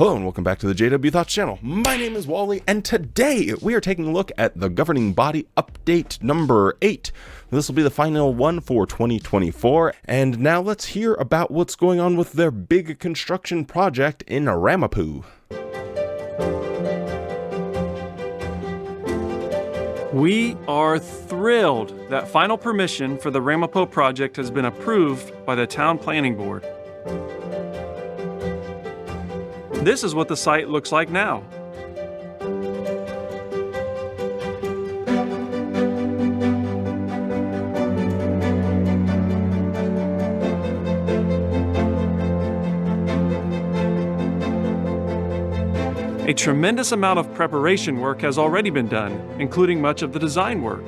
Hello and welcome back to the JW Thoughts channel. My name is Wally and today we are taking a look at the governing body update number 8. This will be the final one for 2024, and now let's hear about what's going on with their big construction project in Ramapo. We are thrilled that final permission for the Ramapo project has been approved by the Town Planning Board. This is what the site looks like now. A tremendous amount of preparation work has already been done, including much of the design work.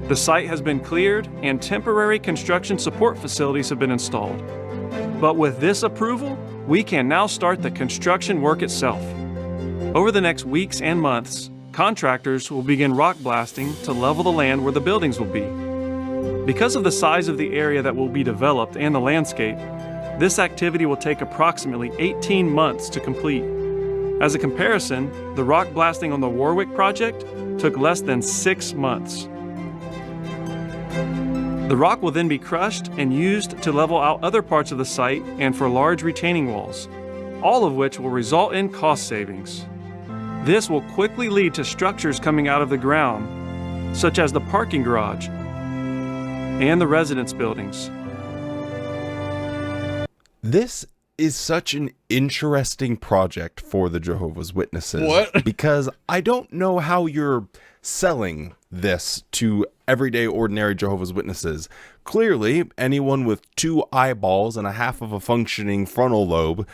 The site has been cleared and temporary construction support facilities have been installed. But with this approval, we can now start the construction work itself. Over the next weeks and months, contractors will begin rock blasting to level the land where the buildings will be. Because of the size of the area that will be developed and the landscape, this activity will take approximately 18 months to complete. As a comparison, the rock blasting on the Warwick project took less than 6 months. The rock will then be crushed and used to level out other parts of the site and for large retaining walls, all of which will result in cost savings. This will quickly lead to structures coming out of the ground, such as the parking garage and the residence buildings. This is such an interesting project for the Jehovah's Witnesses. What? Because I don't know how you're selling this to everyday ordinary Jehovah's Witnesses. Clearly, anyone with 2 eyeballs and a half of a functioning frontal lobe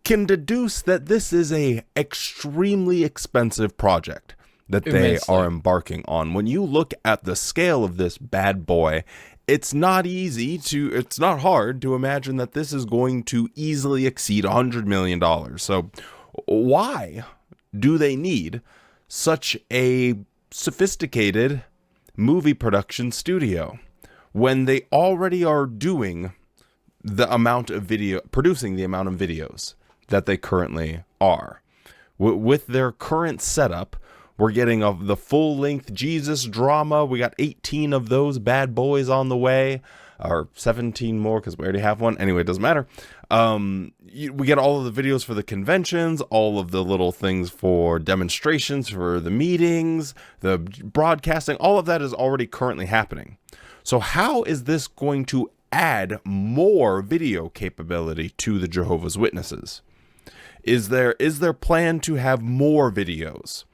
can deduce that this is a extremely expensive project that they are embarking on. When you look at the scale of this bad boy, it's not hard to imagine that this is going to easily exceed $100 million. So why do they need such a sophisticated movie production studio when they already are doing the amount of producing the amount of videos that they currently are? With their current setup, we're getting the full-length Jesus drama. We got 18 of those bad boys on the way, or 17 more because we already have one. Anyway, it doesn't matter. We get all of the videos for the conventions, all of the little things for demonstrations, for the meetings, the broadcasting. All of that is already currently happening. So how is this going to add more video capability to the Jehovah's Witnesses? Is there plan to have more videos?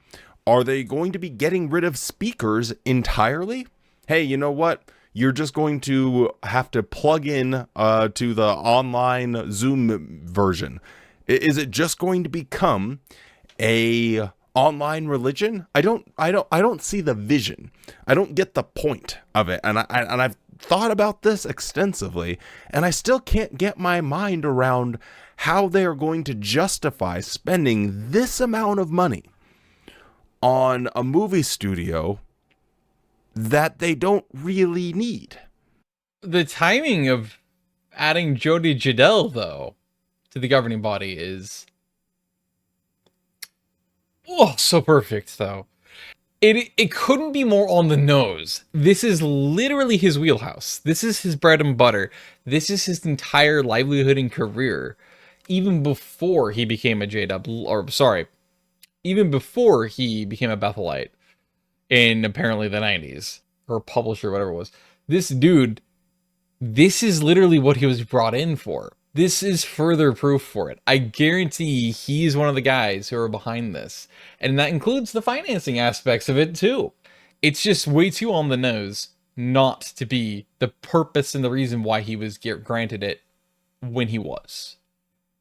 Are they going to be getting rid of speakers entirely? Hey, you know what? You're just going to have to plug in to the online Zoom version. Is it just going to become a online religion? I don't see the vision. I don't get the point of it. And I've thought about this extensively, and I still can't get my mind around how they are going to justify spending this amount of money on a movie studio that they don't really need. The timing of adding Jody Jadell, though, to the governing body is so perfect, though. It couldn't be more on the nose. This is literally his wheelhouse. This is his bread and butter. This is his entire livelihood and career. Even before he became a even before he became a Bethelite in apparently the 90s, or publisher, whatever it was. This dude, this is literally what he was brought in for. This is further proof for it. I guarantee he's one of the guys who are behind this. And that includes the financing aspects of it too. It's just way too on the nose not to be the purpose and the reason why he was granted it when he was.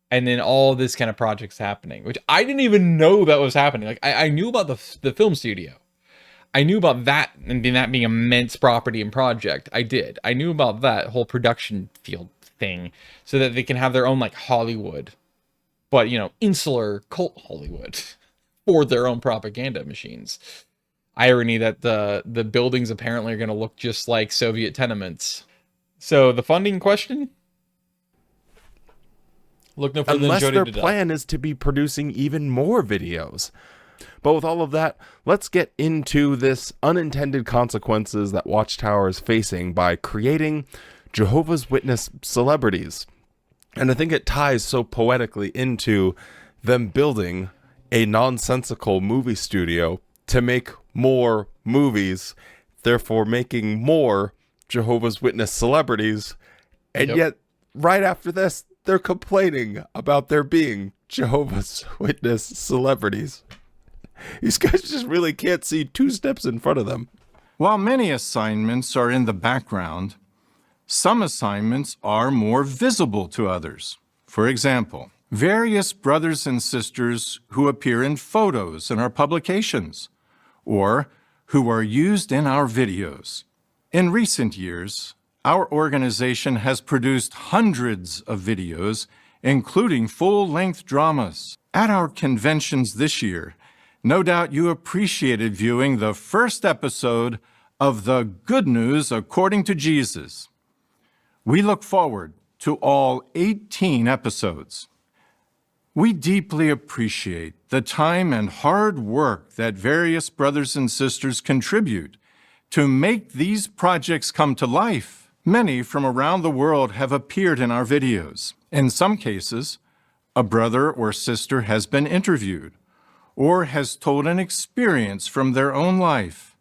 And then all this kind of projects happening, which I didn't even know that was happening. Like I knew about the film studio. I knew about that and that being immense property and project. I did. I knew about that whole production field thing so that they can have their own like Hollywood, but insular cult Hollywood for their own propaganda machines. Irony that the buildings apparently are going to look just like Soviet tenements. So the funding question, Look no further than unless Jody their to die. plan is to be producing even more videos. But with all of that, let's get into this unintended consequences that Watchtower is facing by creating Jehovah's Witness celebrities. And I think it ties so poetically into them building a nonsensical movie studio to make more movies, therefore making more Jehovah's Witness celebrities. And Yep. yet, right after this, they're complaining about there being Jehovah's Witness celebrities. These guys just really can't see 2 steps in front of them. While many assignments are in the background, some assignments are more visible to others. For example, various brothers and sisters who appear in photos in our publications, or who are used in our videos. In recent years, our organization has produced hundreds of videos, including full-length dramas. At our conventions this year, no doubt you appreciated viewing the first episode of The Good News According to Jesus. We look forward to all 18 episodes. We deeply appreciate the time and hard work that various brothers and sisters contribute to make these projects come to life. Many from around the world have appeared in our videos. In some cases, a brother or sister has been interviewed or has told an experience from their own life.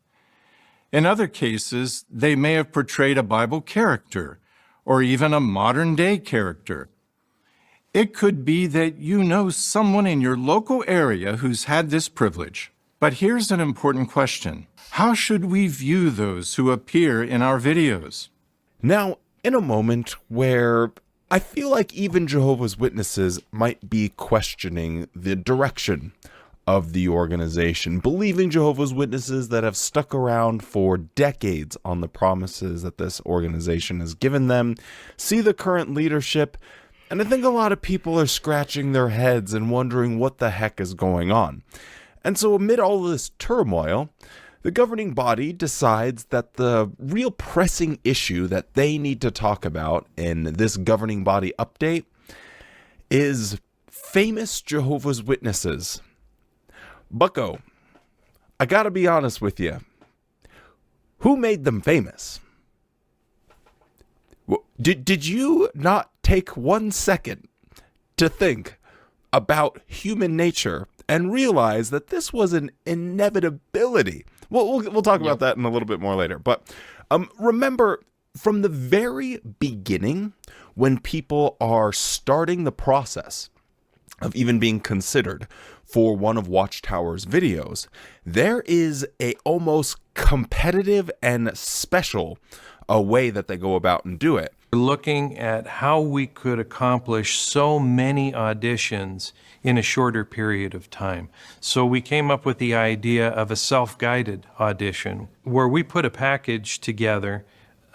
In other cases, they may have portrayed a Bible character or even a modern-day character. It could be that you know someone in your local area who's had this privilege. But here's an important question. How should we view those who appear in our videos? Now, in a moment where I feel like even Jehovah's Witnesses might be questioning the direction of the organization, believing Jehovah's Witnesses that have stuck around for decades on the promises that this organization has given them, see the current leadership, and I think a lot of people are scratching their heads and wondering what the heck is going on. And so amid all of this turmoil, the governing body decides that the real pressing issue that they need to talk about in this governing body update is famous Jehovah's Witnesses. Bucko, I gotta be honest with you. Who made them famous? Did you not take 1 second to think about human nature and realize that this was an inevitability? We'll talk about that in a little bit more later. But remember, from the very beginning, when people are starting the process of even being considered for one of Watchtower's videos, there is a almost competitive and special a way that they go about and do it. Looking at how we could accomplish so many auditions in a shorter period of time. So we came up with the idea of a self-guided audition where we put a package together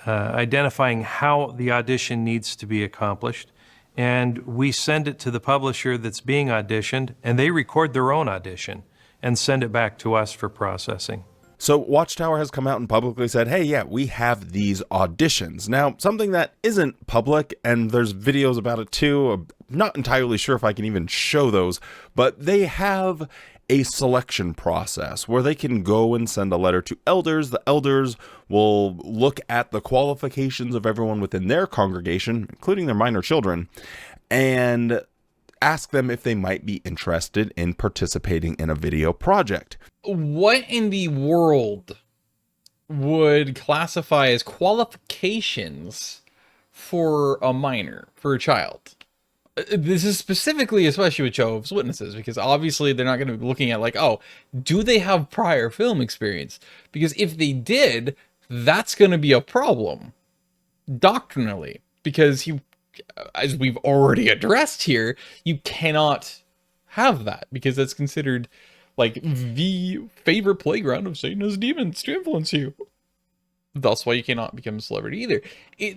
identifying how the audition needs to be accomplished, and we send it to the publisher that's being auditioned, and they record their own audition and send it back to us for processing. So Watchtower has come out and publicly said, hey, yeah, we have these auditions. Now, something that isn't public, and there's videos about it too, I'm not entirely sure if I can even show those, but they have a selection process where they can go and send a letter to elders. The elders will look at the qualifications of everyone within their congregation, including their minor children, and ask them if they might be interested in participating in a video project. What in the world would classify as qualifications for a minor, for a child? This is specifically, especially with Jehovah's Witnesses, because obviously they're not going to be looking at like, oh, do they have prior film experience? Because if they did, that's going to be a problem doctrinally, because you, as we've already addressed here, you cannot have that because that's considered like the favorite playground of Satan's demons to influence you. That's why you cannot become a celebrity either.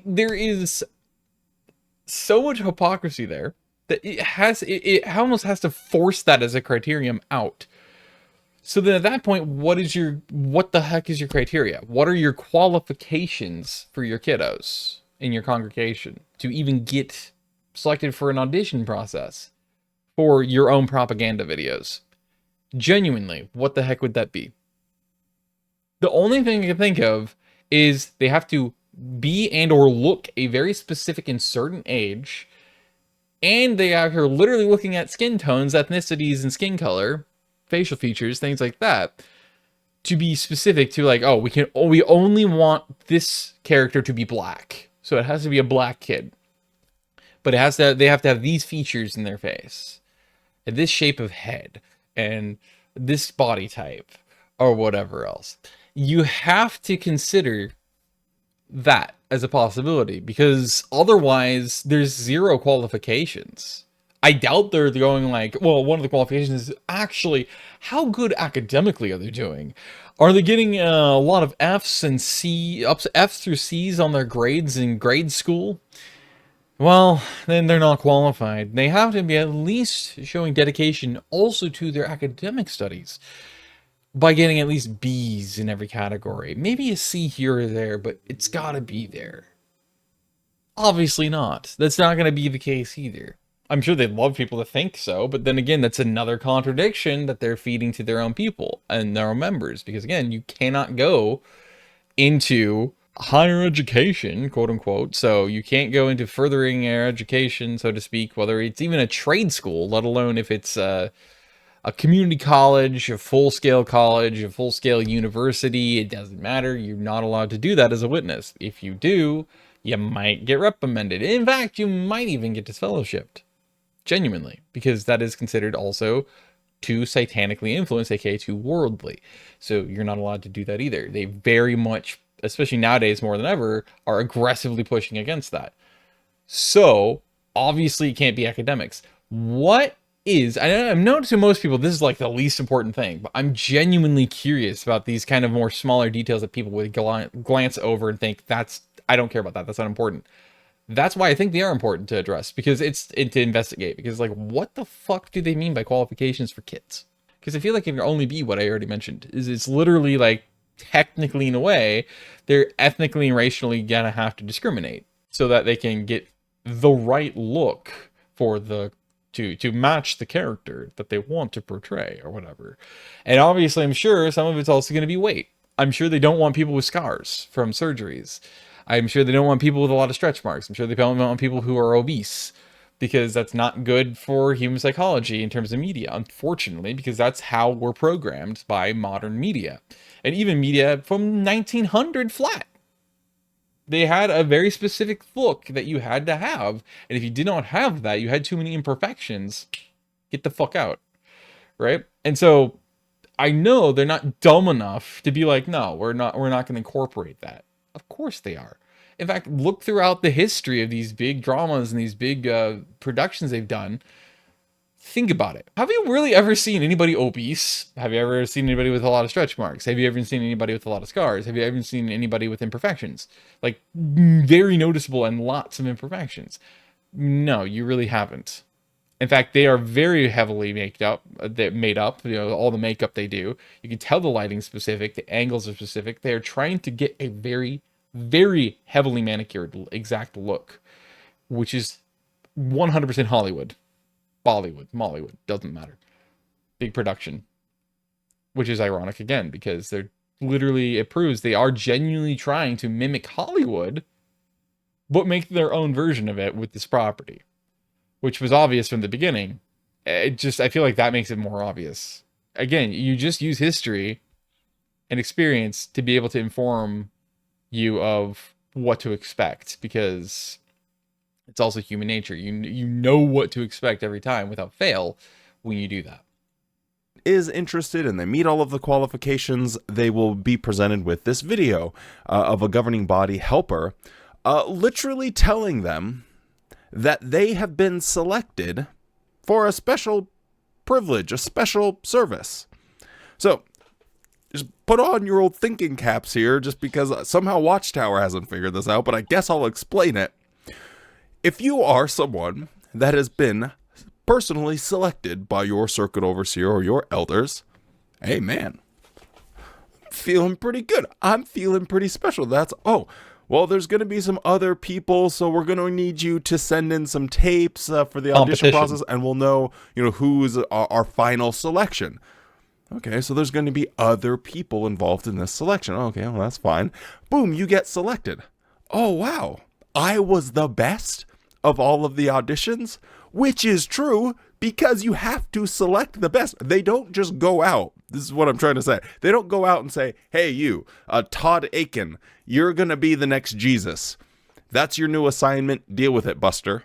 There is so much hypocrisy there that it almost has to force that as a criterion out. So then at that point, what the heck is your criteria? What are your qualifications for your kiddos in your congregation to even get selected for an audition process for your own propaganda videos. Genuinely, what the heck would that be? The only thing I can think of is they have to be and or look a very specific and certain age, and they are literally looking at skin tones, ethnicities, and skin color, facial features, things like that, to be specific to like, oh, we only want this character to be black, so it has to be a black kid, but they have to have these features in their face, and this shape of head, and this body type, or whatever else. You have to consider that as a possibility, because otherwise there's zero qualifications. I doubt they're going like, well, one of the qualifications is actually how good academically are they doing? Are they getting a lot of F's and F's through C's on their grades in grade school? Well, then they're not qualified. They have to be at least showing dedication also to their academic studies by getting at least B's in every category. Maybe a C here or there, but it's gotta be there. Obviously not. That's not gonna be the case either. I'm sure they'd love people to think so, but then again, that's another contradiction that they're feeding to their own people and their own members, because again, you cannot go into higher education, quote unquote, so you can't go into furthering your education, so to speak, whether it's even a trade school, let alone if it's a community college, a full-scale college, a full-scale university. It doesn't matter. You're not allowed to do that as a witness. If you do, you might get reprimanded. In fact, you might even get disfellowshipped. Genuinely. Because that is considered also too satanically influenced, aka too worldly. So you're not allowed to do that either. They very much, especially nowadays more than ever, are aggressively pushing against that. So, obviously it can't be academics. What is, I've noticed to most people this is like the least important thing, but I'm genuinely curious about these kind of more smaller details that people would glance over and think, I don't care about that, that's not important. That's why I think they are important to address, because it's to investigate, because like, what the fuck do they mean by qualifications for kids? Because I feel like it can only be what I already mentioned, is it's literally like, technically in a way, they're ethnically and racially gonna have to discriminate so that they can get the right look for the to match the character that they want to portray or whatever. And obviously, I'm sure some of it's also going to be weight. I'm sure they don't want people with scars from surgeries. I'm sure they don't want people with a lot of stretch marks. I'm sure they don't want people who are obese, because that's not good for human psychology in terms of media, unfortunately, because that's how we're programmed by modern media. And even media from 1900 flat. They had a very specific look that you had to have. And if you did not have that, you had too many imperfections, get the fuck out. Right? And so I know they're not dumb enough to be like, no, we're not going to incorporate that. Of course they are. In fact, look throughout the history of these big dramas and these big productions they've done. Think about it. Have you really ever seen anybody obese? Have you ever seen anybody with a lot of stretch marks? Have you ever seen anybody with a lot of scars? Have you ever seen anybody with imperfections? Like, very noticeable and lots of imperfections. No, you really haven't. In fact, they are very heavily made up, you know, all the makeup they do. You can tell the lighting's specific, the angles are specific. They are trying to get a very, very heavily manicured exact look, which is 100% Hollywood. Bollywood, Mollywood, doesn't matter. Big production. Which is ironic again, because they're literally, it proves they are genuinely trying to mimic Hollywood, but make their own version of it with this property. Which was obvious from the beginning. I feel like that makes it more obvious. Again, you just use history and experience to be able to inform you of what to expect, because it's also human nature. You know what to expect every time without fail when you do that. Is interested and they meet all of the qualifications, they will be presented with this video of a governing body helper literally telling them that they have been selected for a special privilege, a special service. So, just put on your old thinking caps here, just because somehow Watchtower hasn't figured this out, but I guess I'll explain it. If you are someone that has been personally selected by your circuit overseer or your elders, hey man, feeling pretty good. I'm feeling pretty special. well, there's going to be some other people, so we're going to need you to send in some tapes for the audition Competition. process, and we'll know, who's our final selection. Okay, so there's going to be other people involved in this selection. Okay, well, that's fine. Boom, you get selected. Oh, wow. I was the best of all of the auditions, which is true because you have to select the best. They don't just go out. This is what I'm trying to say. They don't go out and say, hey, you, Todd Aiken, you're going to be the next Jesus. That's your new assignment. Deal with it, Buster.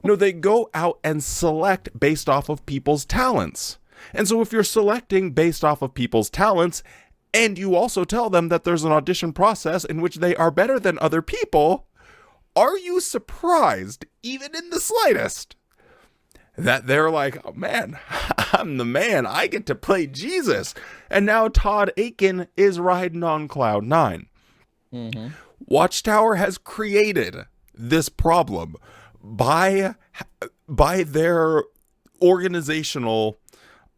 No, they go out and select based off of people's talents. And so if you're selecting based off of people's talents, and you also tell them that there's an audition process in which they are better than other people, are you surprised, even in the slightest, that they're like, oh man, I'm the man, I get to play Jesus. And now Todd Aiken is riding on cloud 9. Mm-hmm. Watchtower has created this problem by their organizational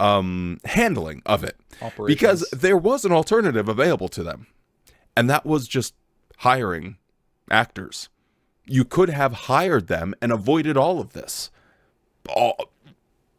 handling of it, because there was an alternative available to them, and that was just hiring actors. You could have hired them and avoided all of this.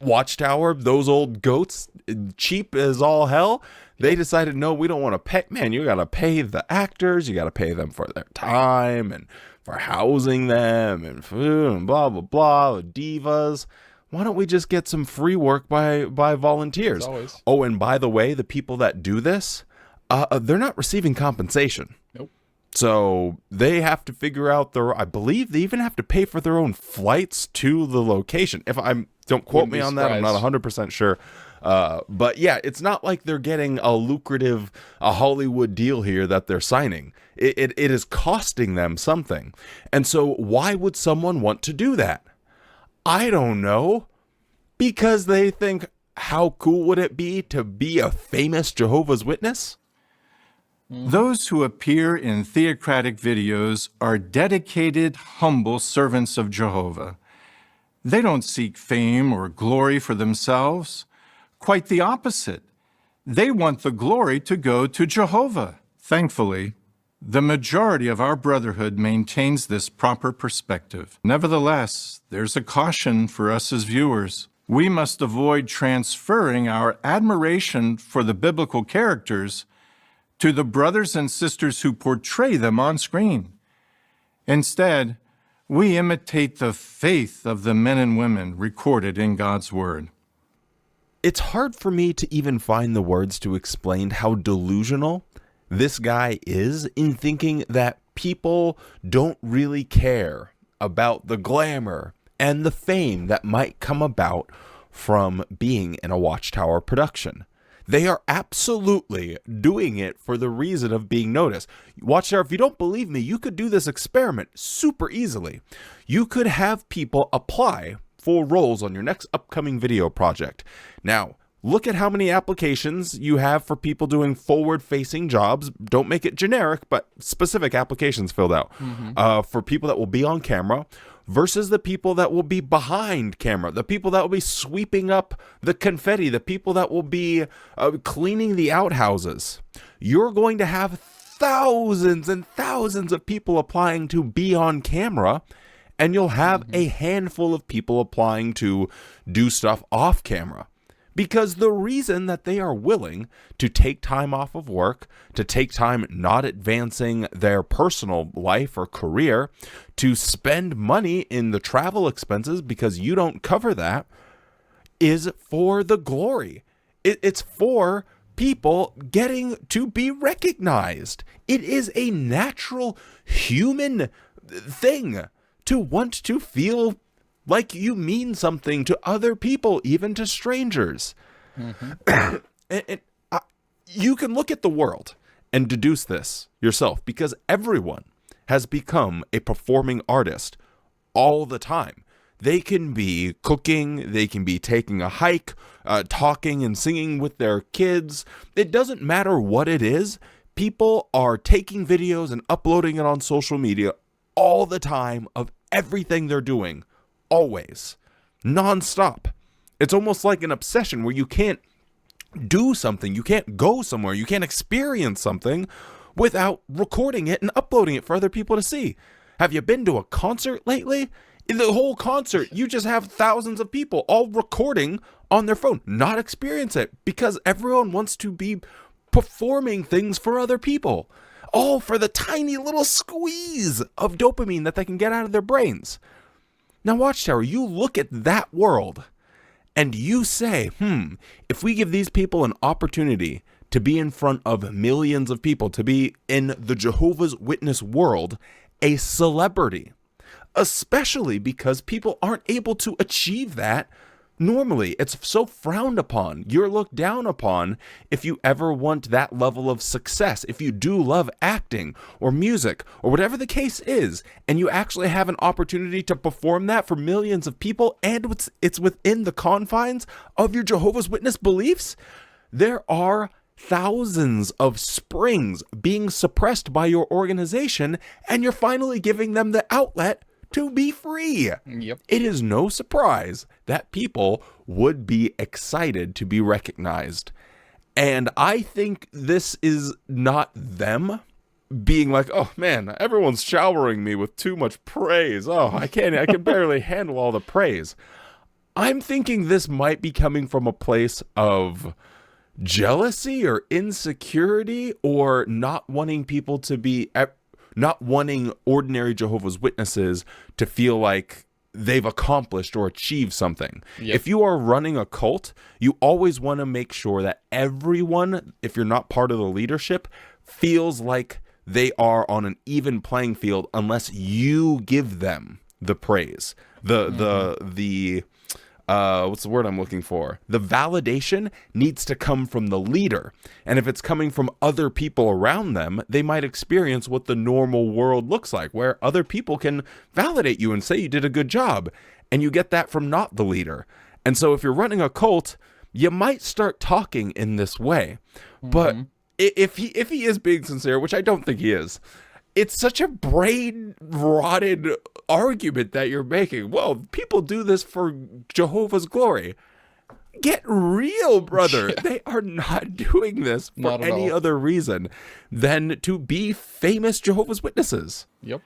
Watchtower, those old goats, cheap as all hell, they decided, no, we don't want to pay. Man, you got to pay the actors, you got to pay them for their time and for housing them and food and blah blah blah, the divas. Why don't we just get some free work by volunteers? Oh, and by the way, the people that do this, they're not receiving compensation. Nope. So they have to figure out I believe they even have to pay for their own flights to the location. Don't quote me on that. I'm not 100% sure. But yeah, it's not like they're getting a lucrative Hollywood deal here that they're signing. It is costing them something. And so why would someone want to do that? I don't know, because they think, how cool would it be to be a famous Jehovah's Witness? Those who appear in theocratic videos are dedicated, humble servants of Jehovah. They don't seek fame or glory for themselves. Quite the opposite. They want the glory to go to Jehovah. Thankfully, the majority of our brotherhood maintains this proper perspective. Nevertheless, there's a caution for us as viewers. We must avoid transferring our admiration for the biblical characters to the brothers and sisters who portray them on screen. Instead, we imitate the faith of the men and women recorded in God's Word. It's hard for me to even find the words to explain how delusional this guy is in thinking that people don't really care about the glamour and the fame that might come about from being in a Watchtower production. They are absolutely doing it for the reason of being noticed. Watchtower, if you don't believe me, you could do this experiment super easily. You could have people apply for roles on your next upcoming video project. Now, look at how many applications you have for people doing forward-facing jobs. Don't make it generic, but specific applications filled out. For people that will be on camera versus the people that will be behind camera, the people that will be sweeping up the confetti, the people that will be cleaning the outhouses. You're going to have thousands and thousands of people applying to be on camera, and you'll have a handful of people applying to do stuff off camera. Because the reason that they are willing to take time off of work, to take time not advancing their personal life or career, to spend money in the travel expenses because you don't cover that, is for the glory. It's for people getting to be recognized. It is a natural human thing to want to feel like you mean something to other people, even to strangers. You can look at the world and deduce this yourself, because everyone has become a performing artist all the time. They can be cooking, they can be taking a hike, talking and singing with their kids. It doesn't matter what it is. People are taking videos and uploading it on social media all the time of everything they're doing. Always. Non-stop. It's almost like an obsession where you can't do something, you can't go somewhere, you can't experience something without recording it and uploading it for other people to see. Have you been to a concert lately? In the whole concert, you just have thousands of people all recording on their phone, not experience it, because everyone wants to be performing things for other people, all for the tiny little squeeze of dopamine that they can get out of their brains. Now, Watchtower, you look at that world and you say, if we give these people an opportunity to be in front of millions of people, to be in the Jehovah's Witness world, a celebrity, especially because people aren't able to achieve that normally. It's so frowned upon. You're looked down upon if you ever want that level of success. If you do love acting or music or whatever the case is, and you actually have an opportunity to perform that for millions of people, and it's within the confines of your Jehovah's Witness beliefs, there are thousands of springs being suppressed by your organization, and you're finally giving them the outlet to be free. Yep. It is no surprise that people would be excited to be recognized. And I think this is not them being like, oh man, everyone's showering me with too much praise. Oh, I can barely handle all the praise. I'm thinking this might be coming from a place of jealousy or insecurity, or not wanting people to be, not wanting ordinary Jehovah's Witnesses to feel like they've accomplished or achieved something. Yep. If you are running a cult, you always want to make sure that everyone, if you're not part of the leadership, feels like they are on an even playing field unless you give them the praise. What's the word I'm looking for? The validation needs to come from the leader. And if it's coming from other people around them, they might experience what the normal world looks like, where other people can validate you and say you did a good job. And you get that from not the leader. And so if you're running a cult, you might start talking in this way. But if he is being sincere, which I don't think he is, it's such a brain-rotted argument that you're making. Well, people do this for Jehovah's glory. Get real, brother. Yeah. They are not doing this for Not at any all. other reason than to be famous Jehovah's Witnesses. Yep.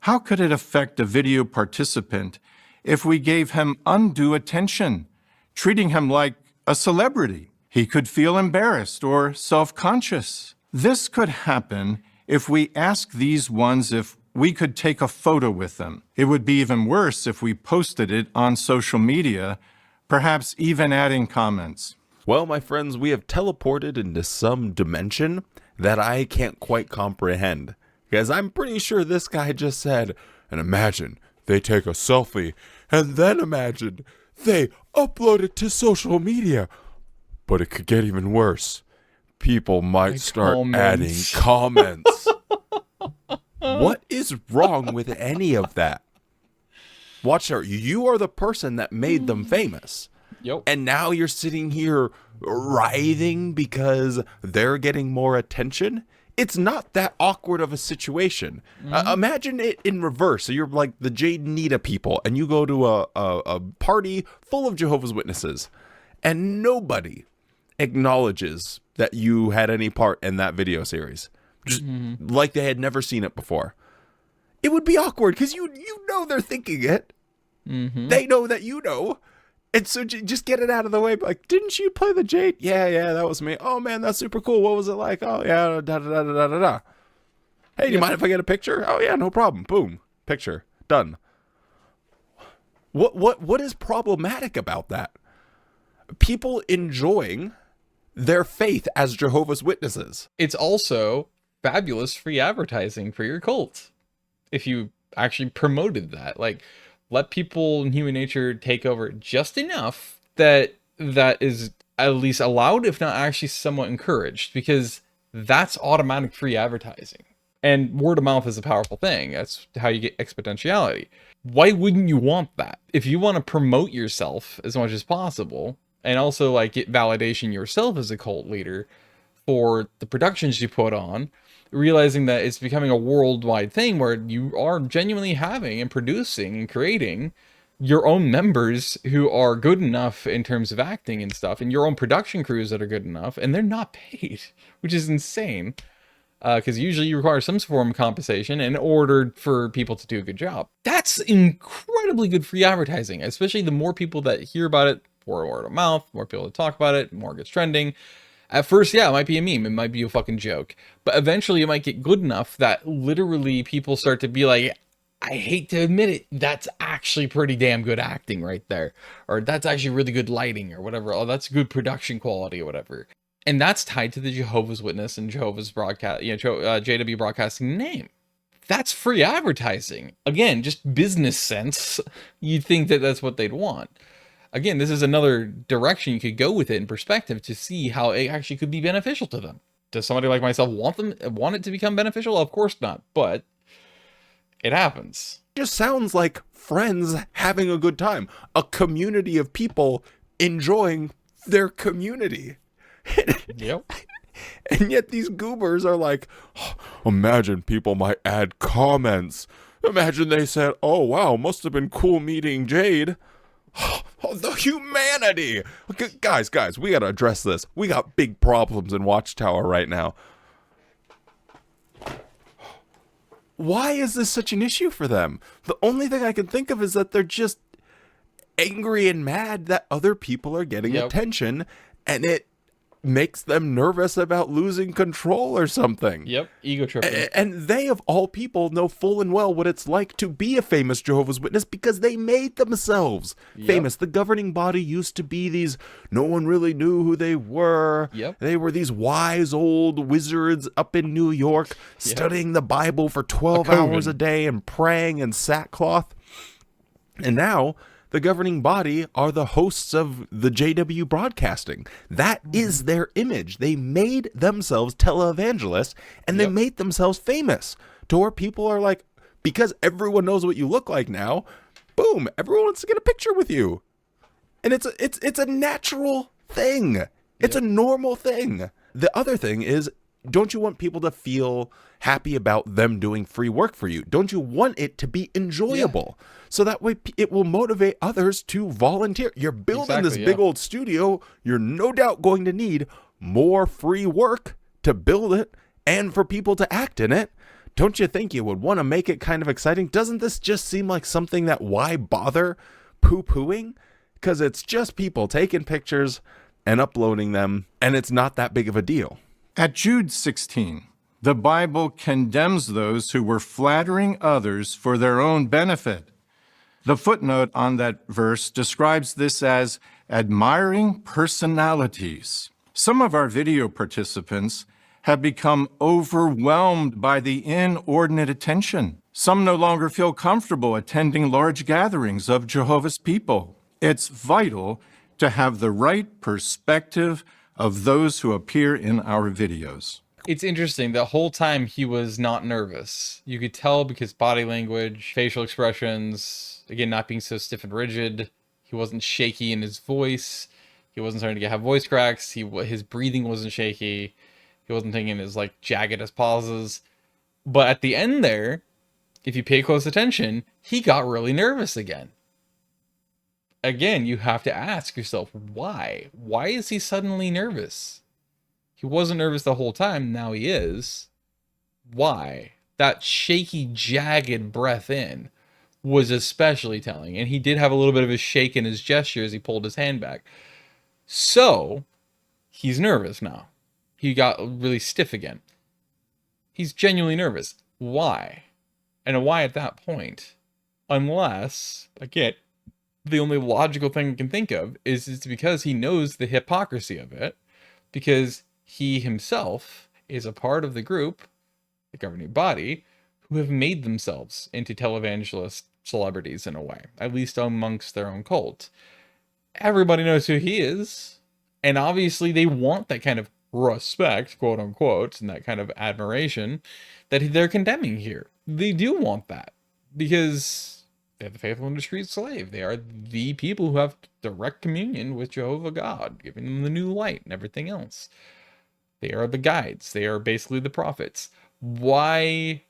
How could it affect a video participant if we gave him undue attention, treating him like a celebrity? He could feel embarrassed or self-conscious. This could happen if we ask these ones if we could take a photo with them. It would be even worse if we posted it on social media, perhaps even adding comments. Well, my friends, we have teleported into some dimension that I can't quite comprehend. Because I'm pretty sure this guy just said, and imagine they take a selfie, and then imagine they upload it to social media. But it could get even worse. People might start adding comments. What is wrong with any of that? Watchtower, you are the person that made them famous. Yep. And now you're sitting here writhing because they're getting more attention. It's not that awkward of a situation. Imagine it in reverse. So you're like the Jade Nita people, and you go to a party full of Jehovah's Witnesses, and nobody acknowledges that you had any part in that video series. Just like they had never seen it before. It would be awkward because you know they're thinking it. They know that you know. And so just get it out of the way. Like, didn't you play the Jade? Yeah, that was me. Oh, man, that's super cool. What was it like? Oh, yeah, da-da-da-da-da-da. Hey, do you mind if I get a picture? Oh, yeah, no problem. Boom. Picture. Done. What is problematic about that? People enjoying their faith as Jehovah's Witnesses. It's also fabulous free advertising for your cult if you actually promoted that. Like, let people in human nature take over just enough that is at least allowed, if not actually somewhat encouraged, because that's automatic free advertising. And word of mouth is a powerful thing. That's how you get exponentiality. Why wouldn't you want that? If you want to promote yourself as much as possible, and also like get validation yourself as a cult leader for the productions you put on, realizing that it's becoming a worldwide thing where you are genuinely having and producing and creating your own members who are good enough in terms of acting and stuff, and your own production crews that are good enough, and they're not paid, which is insane. because usually you require some form of compensation in order for people to do a good job. That's incredibly good free advertising, especially the more people that hear about it, more word of mouth, more people that talk about it, more it gets trending. At first, yeah, it might be a meme, it might be a fucking joke, but eventually it might get good enough that literally people start to be like, I hate to admit it, that's actually pretty damn good acting right there. Or that's actually really good lighting or whatever. Oh, that's good production quality or whatever. And that's tied to the Jehovah's Witness and Jehovah's broadcast, JW Broadcasting name. That's free advertising. Again, just business sense. You'd think that that's what they'd want. Again, this is another direction you could go with it in perspective to see how it actually could be beneficial to them. Does somebody like myself want it to become beneficial? Of course not, but it happens. Just sounds like friends having a good time. A community of people enjoying their community. Yep. And yet these goobers are like, oh, imagine people might add comments. Imagine they said, oh, wow, must have been cool meeting Jade. Oh, the humanity. Okay, guys, we got to address this. We got big problems in Watchtower right now. Why is this such an issue for them? The only thing I can think of is that they're just angry and mad that other people are getting attention, and it makes them nervous about losing control or something. Yep, ego tripping. And they, of all people, know full and well what it's like to be a famous Jehovah's Witness because they made themselves famous. The governing body used to be these, no one really knew who they were. Yep. They were these wise old wizards up in New York studying the Bible for 12 hours a day and praying in sackcloth. And now the governing body are the hosts of the JW Broadcasting. That is their image. They made themselves televangelists, and they made themselves famous to where people are like, because everyone knows what you look like now, boom, everyone wants to get a picture with you. And it's a natural thing. It's a normal thing. The other thing is, don't you want people to feel happy about them doing free work for you? Don't you want it to be enjoyable? So that way it will motivate others to volunteer. You're building this big old studio. You're no doubt going to need more free work to build it and for people to act in it. Don't you think you would want to make it kind of exciting? Doesn't this just seem like something that why bother poo-pooing? Because it's just people taking pictures and uploading them, and it's not that big of a deal. At Jude 16, the Bible condemns those who were flattering others for their own benefit. The footnote on that verse describes this as admiring personalities. Some of our video participants have become overwhelmed by the inordinate attention. Some no longer feel comfortable attending large gatherings of Jehovah's people. It's vital to have the right perspective of those who appear in our videos. It's interesting. The whole time he was not nervous. You could tell because body language, facial expressions, again, not being so stiff and rigid. He wasn't shaky in his voice. He wasn't starting to have voice cracks. His breathing wasn't shaky. He wasn't taking his like jagged as pauses. But at the end there, if you pay close attention, he got really nervous again. Again, you have to ask yourself, why? Why is he suddenly nervous? He wasn't nervous the whole time, now he is. Why? That shaky, jagged breath in was especially telling. And he did have a little bit of a shake in his gesture as he pulled his hand back. So, he's nervous now. He got really stiff again. He's genuinely nervous. Why? And why at that point? Unless, again, the only logical thing I can think of is it's because he knows the hypocrisy of it, because he himself is a part of the group, the governing body, who have made themselves into televangelist celebrities in a way, at least amongst their own cult. Everybody knows who he is, and obviously they want that kind of respect, quote unquote, and that kind of admiration that they're condemning here. They do want that, because they're the faithful and discreet slave. They are the people who have direct communion with Jehovah God, giving them the new light and everything else. They are the guides. They are basically the prophets. Why?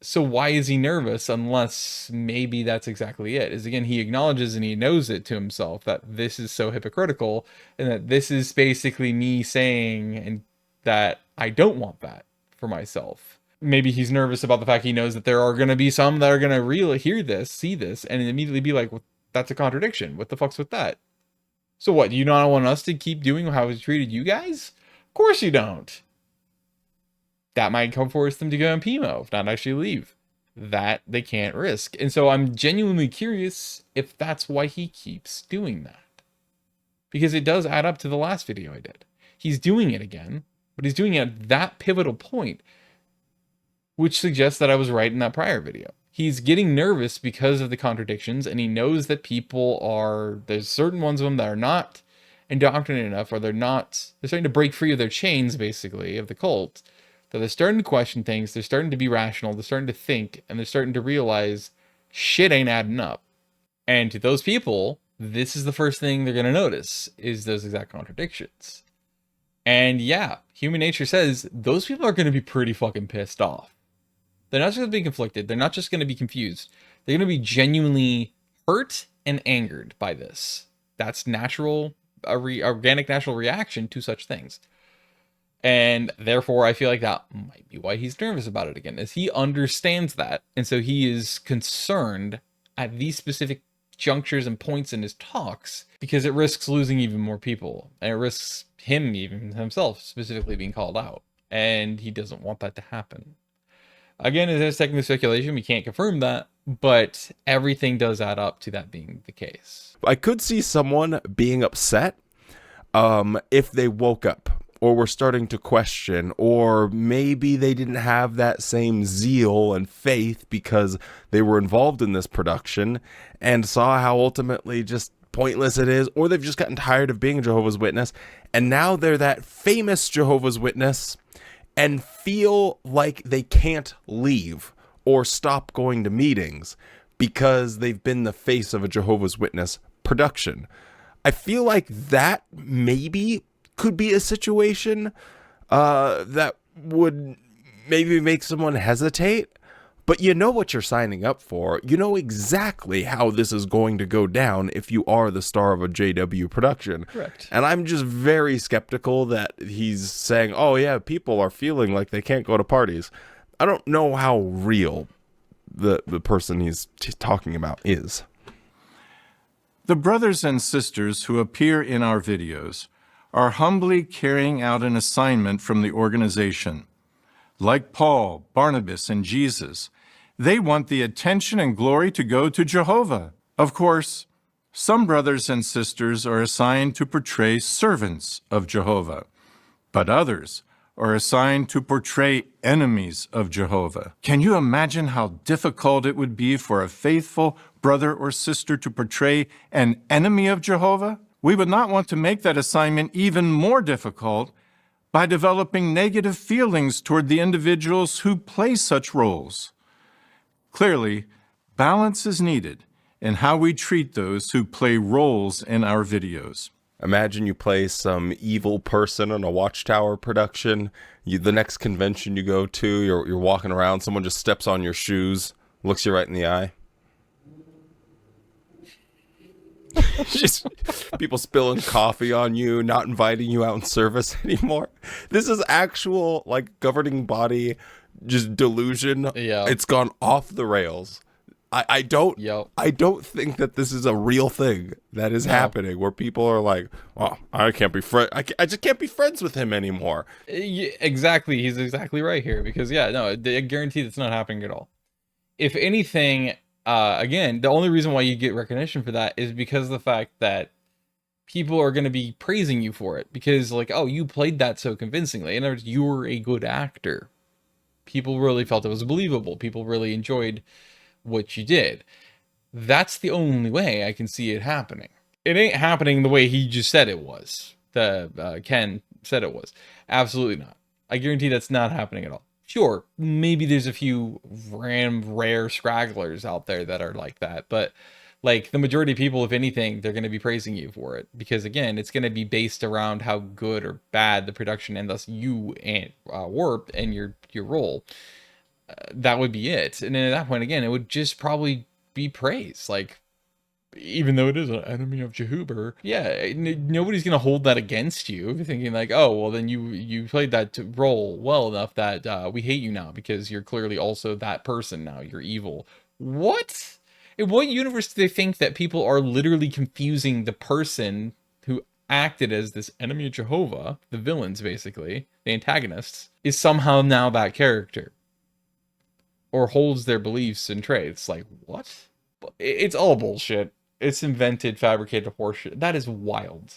So why is he nervous unless maybe that's exactly it? Is again, he acknowledges and he knows it to himself that this is so hypocritical and that this is basically me saying and that I don't want that for myself. Maybe he's nervous about the fact he knows that there are going to be some that are going to really hear this, see this, and immediately be like, well, that's a contradiction. What the fuck's with that? So what, do you not want us to keep doing how we treated you guys? Of course you don't. That might force them to go in PMO, if not actually leave. That they can't risk. And so I'm genuinely curious if that's why he keeps doing that. Because it does add up to the last video I did. He's doing it again, but he's doing it at that pivotal point, which suggests that I was right in that prior video. He's getting nervous because of the contradictions, and he knows that people are, there's certain ones of them that are not indoctrinated enough, or they're starting to break free of their chains, basically, of the cult, that they're starting to question things, they're starting to be rational, they're starting to think, and they're starting to realize shit ain't adding up. And to those people, this is the first thing they're going to notice, is those exact contradictions. And yeah, human nature says those people are going to be pretty fucking pissed off. They're not just going to be conflicted, they're not just going to be confused, they're going to be genuinely hurt and angered by this. That's natural, organic natural reaction to such things. And therefore, I feel like that might be why he's nervous about it again, is he understands that. And so he is concerned at these specific junctures and points in his talks, because it risks losing even more people. And it risks him, even himself, specifically being called out. And he doesn't want that to happen. Again, it is technically speculation. We can't confirm that. But everything does add up to that being the case. I could see someone being upset if they woke up, or were starting to question, or maybe they didn't have that same zeal and faith because they were involved in this production and saw how ultimately just pointless it is, or they've just gotten tired of being a Jehovah's Witness, and now they're that famous Jehovah's Witness and feel like they can't leave or stop going to meetings because they've been the face of a Jehovah's Witness production. I feel like that maybe could be a situation that would maybe make someone hesitate, but you know what you're signing up for. You know exactly how this is going to go down if you are the star of a JW production. Correct. And I'm just very skeptical that he's saying, oh yeah, people are feeling like they can't go to parties. I don't know how real the person he's talking about is. The brothers and sisters who appear in our videos are humbly carrying out an assignment from the organization. Like Paul, Barnabas, and Jesus, they want the attention and glory to go to Jehovah. Of course, some brothers and sisters are assigned to portray servants of Jehovah, but others are assigned to portray enemies of Jehovah. Can you imagine how difficult it would be for a faithful brother or sister to portray an enemy of Jehovah? We would not want to make that assignment even more difficult by developing negative feelings toward the individuals who play such roles. Clearly, balance is needed in how we treat those who play roles in our videos. Imagine you play some evil person in a Watchtower production. The next convention you go to, you're walking around, someone just steps on your shoes, looks you right in the eye. Just people spilling coffee on you, not inviting you out in service anymore. This is actual, like, governing body just delusion. Yeah. It's gone off the rails. I don't think that this is a real thing that is happening, where people are like, well, I can't be I just can't be friends with him anymore. Yeah, exactly. He's exactly right here, because I guarantee that's not happening at all. If anything, again, the only reason why you get recognition for that is because of the fact that people are going to be praising you for it, because like, oh, you played that so convincingly. In other words, you were a good actor. People really felt it was believable. People really enjoyed what you did. That's the only way I can see it happening. It ain't happening the way he just said it was. Ken said it was. Absolutely not. I guarantee that's not happening at all. Sure, maybe there's a few rare scragglers out there that are like that, but like the majority of people, if anything, they're going to be praising you for it, because again, it's going to be based around how good or bad the production and thus you and Warp and your role. That would be it. And then at that point, again, it would just probably be praise. Like, even though it is an enemy of Jehuber, yeah, nobody's gonna hold that against you. You're thinking like, oh, well, then you played that role well enough that we hate you now because you're clearly also that person now. You're evil. What? In what universe do they think that people are literally confusing the person who acted as this enemy of Jehovah, the villains basically, the antagonists, is somehow now that character? Or holds their beliefs and traits? Like, what? It's all bullshit. It's invented, fabricated horseshit. That is wild.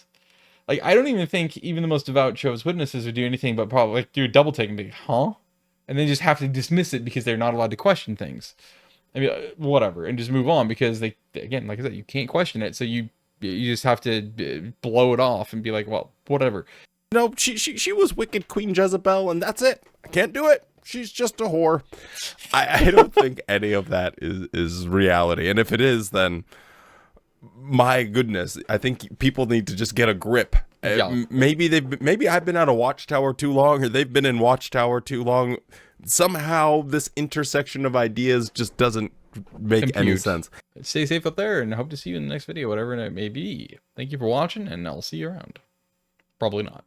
Like, I don't even think even the most devout Jehovah's Witnesses would do anything but probably like do a double take and be, huh? And then just have to dismiss it because they're not allowed to question things. I mean, whatever, and just move on because they, again, like I said, you can't question it. So you just have to blow it off and be like, well, whatever. No, she was wicked Queen Jezebel, and that's it. I can't do it. She's just a whore. I don't think any of that is reality. And if it is, then my goodness, I think people need to just get a grip. Yeah. Maybe I've been out of Watchtower too long, or they've been in Watchtower too long. Somehow this intersection of ideas just doesn't make any sense. Stay safe up there, and I hope to see you in the next video, whatever it may be. Thank you for watching, and I'll see you around. Probably not.